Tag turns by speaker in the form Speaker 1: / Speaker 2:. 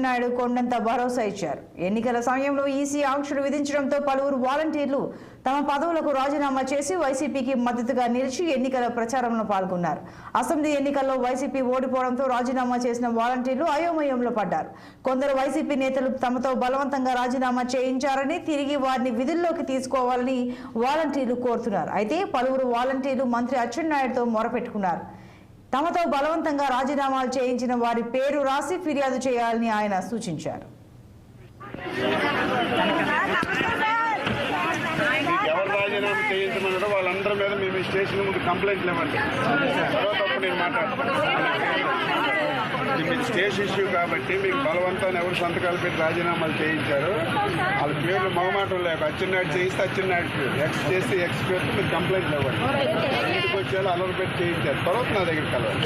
Speaker 1: అచ్చెన్నాయుడు కొండంత భరోసా ఇచ్చారు. ఎన్నికల సమయంలో ఈసీ ఆంక్షలు విధించడంతో పలువురు వాలంటీర్లు తమ పదవులకు రాజీనామా చేసి వైసీపీకి మద్దతుగా నిలిచి ఎన్నికల ప్రచారంలో పాల్గొన్నారు. అసెంబ్లీ ఎన్నికల్లో వైసీపీ ఓడిపోవడంతో రాజీనామా చేసిన వాలంటీర్లు అయోమయంలో పడ్డారు. కొందరు వైసీపీ నేతలు తమతో బలవంతంగా రాజీనామా చేయించారని, తిరిగి వారిని విధుల్లోకి తీసుకోవాలని వాలంటీర్లు కోరుతున్నారు. అయితే పలువురు వాలంటీర్లు మంత్రి అచ్చెన్నాయుడుతో మొరపెట్టుకున్నారు. తమతో బలవంతంగా రాజీనామాలు చేయించిన వారి పేరు రాసి ఫిర్యాదు చేయాలని ఆయన సూచించారు.
Speaker 2: ఎవరు రాజీనామా చేయించమన్నారో వాళ్ళందరి మీద మేము స్టేషన్ ముందు కంప్లైంట్లు ఇవ్వండి. తర్వాత నేను మాట్లాడుతున్నాను. స్టేషన్ ఇష్యూ కాబట్టి మీకు బలవంతాన్ని ఎవరు సంతకాలు పెట్టి రాజీనామాలు చేయించారు వాళ్ళ పేర్లు మొహమాటం లేక అచ్చెన్నాయుడు చేయిస్తే అచ్చెన్నాయుడు ఎక్స్ చేసి ఎక్స్ పేరుతో మీరు కంప్లైంట్లు ఇవ్వండి. ఇంటికి వచ్చేవాళ్ళు అలర్ పెట్టి చేయించారు. తర్వాత నా దగ్గరికి కలవాలి.